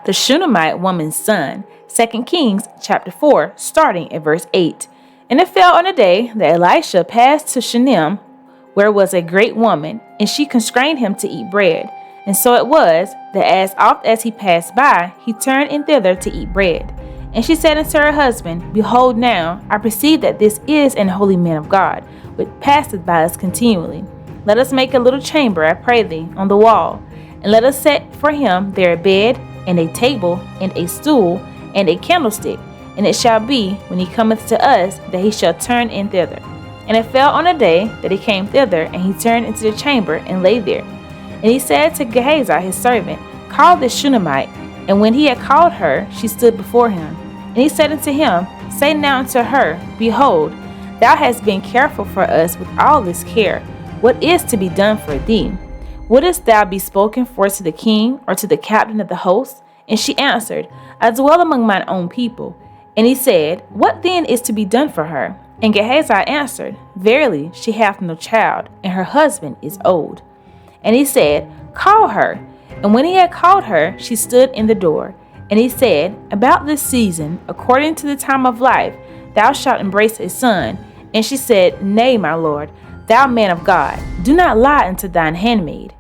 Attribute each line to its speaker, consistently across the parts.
Speaker 1: the Shunamite woman's son. 2 Kings chapter 4, starting at verse 8. And it fell on a day that Elisha passed to Shunem, where was a great woman, and she constrained him to eat bread. And so it was, that as oft as he passed by, he turned in thither to eat bread. And she said unto her husband, Behold now, I perceive that this is an holy man of God, which passeth by us continually. Let us make a little chamber, I pray thee, on the wall, and let us set for him there a bed, and a table, and a stool, and a candlestick. And it shall be, when he cometh to us, that he shall turn in thither. And it fell on a day that he came thither, and he turned into the chamber, and lay there. And he said to Gehazi his servant, Call this Shunamite. And when he had called her, she stood before him. And he said unto him, Say now unto her, Behold, thou hast been careful for us with all this care. What is to be done for thee? Wouldest thou be spoken for to the king, or to the captain of the host? And she answered, I dwell among mine own people. And he said, What then is to be done for her? And Gehazi answered, Verily, she hath no child, and her husband is old. And he said, Call her. And when he had called her, she stood in the door. And he said, About this season, according to the time of life, thou shalt embrace a son. And she said, Nay, my lord, thou man of God, do not lie unto thine handmaid.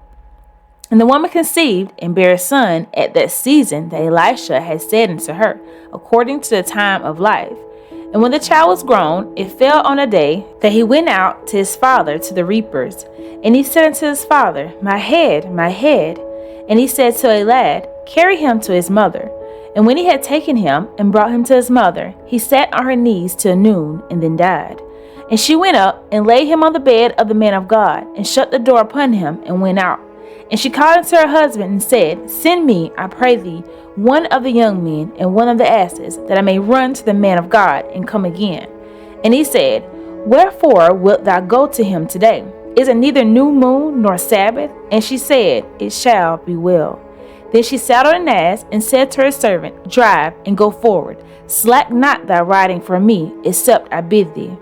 Speaker 1: And the woman conceived and bare a son at that season that Elisha had said unto her, according to the time of life. And when the child was grown, it fell on a day that he went out to his father to the reapers. And he said unto his father, My head, my head. And he said to a lad, Carry him to his mother. And when he had taken him and brought him to his mother, he sat on her knees till noon, and then died. And she went up and laid him on the bed of the man of God, and shut the door upon him, and went out. And she called unto her husband, and said, Send me, I pray thee, one of the young men, and one of the asses, that I may run to the man of God, and come again. And he said, Wherefore wilt thou go to him today? Is it neither new moon nor Sabbath? And she said, It shall be well. Then she saddled an ass, and said to her servant, Drive, and go forward. Slack not thy riding for me, except I bid thee.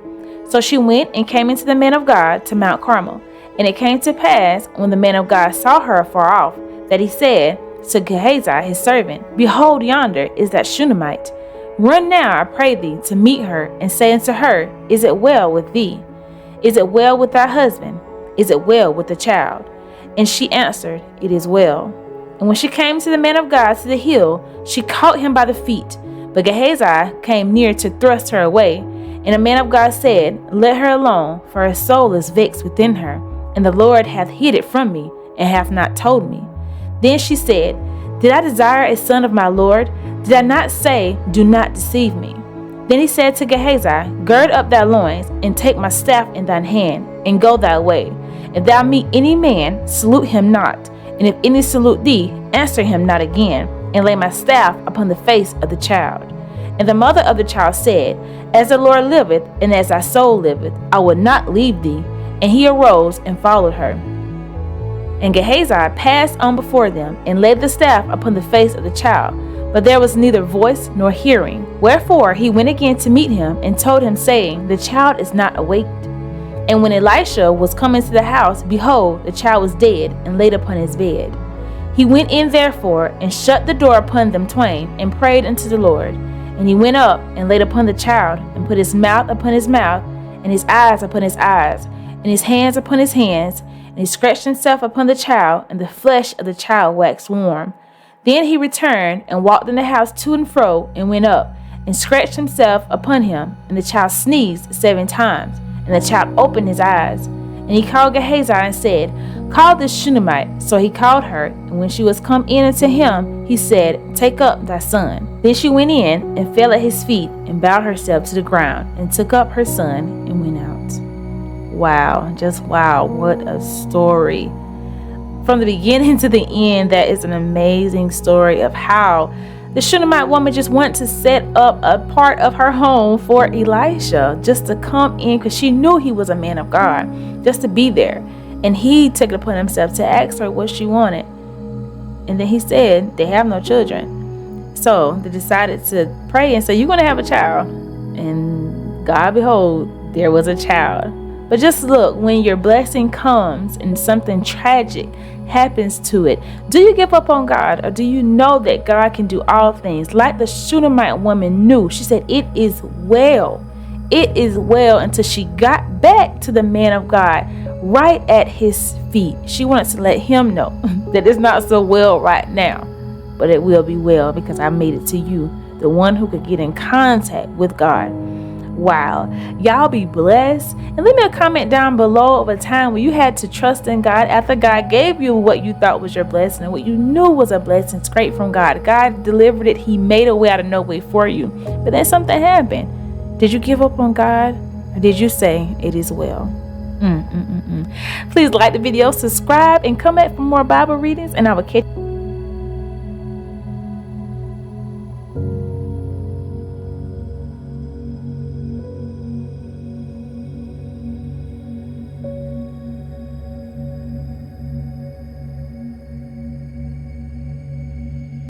Speaker 1: So she went and came into the man of God to Mount Carmel. And it came to pass, when the man of God saw her afar off, that he said to Gehazi his servant, Behold, yonder is that Shunamite. Run now, I pray thee, to meet her, and say unto her, Is it well with thee? Is it well with thy husband? Is it well with the child? And she answered, It is well. And when she came to the man of God to the hill, she caught him by the feet. But Gehazi came near to thrust her away. And the man of God said, Let her alone, for her soul is vexed within her. And the Lord hath hid it from me, and hath not told me. Then she said, Did I desire a son of my Lord? Did I not say, Do not deceive me? Then he said to Gehazi, Gird up thy loins, and take my staff in thine hand, and go thy way. If thou meet any man, salute him not. And if any salute thee, answer him not again, and lay my staff upon the face of the child. And the mother of the child said, As the Lord liveth, and as thy soul liveth, I will not leave thee. And he arose and followed her. And Gehazi passed on before them, and laid the staff upon the face of the child. But there was neither voice nor hearing. Wherefore he went again to meet him, and told him, saying, The child is not awaked. And when Elisha was come into the house, behold, the child was dead, and laid upon his bed. He went in therefore, and shut the door upon them twain, and prayed unto the Lord. And he went up, and laid upon the child, and put his mouth upon his mouth, and his eyes upon his eyes, and his hands upon his hands, and he scratched himself upon the child, and the flesh of the child waxed warm. Then he returned, and walked in the house to and fro, and went up, and scratched himself upon him, and the child sneezed 7 times, and the child opened his eyes. And he called Gehazi, and said, Call this Shunamite. So he called her, and when she was come in unto him, he said, Take up thy son. Then she went in, and fell at his feet, and bowed herself to the ground, and took up her son, and went out. Wow, just wow, what a story. From the beginning to the end, that is an amazing story of how the Shunamite woman just wanted to set up a part of her home for Elisha, just to come in, because she knew he was a man of God, just to be there. And he took it upon himself to ask her what she wanted. And then he said, they have no children. So they decided to pray and say, you're going to have a child. And God, behold, there was a child. But just look, when your blessing comes and something tragic happens to it. Do you give up on God, or do you know that God can do all things? Like the Shunamite woman knew, she said, "It is well. It is well," until she got back to the man of God right at his feet. She wants to let him know that it's not so well right now, but it will be well because I made it to you, the one who could get in contact with God. Wow. Y'all be blessed. And leave me a comment down below of a time where you had to trust in God after God gave you what you thought was your blessing and what you knew was a blessing straight from God. God delivered it. He made a way out of no way for you. But then something happened. Did you give up on God? Or did you say, "It is well"? Please like the video, subscribe, and come back for more Bible readings, and I will catch you.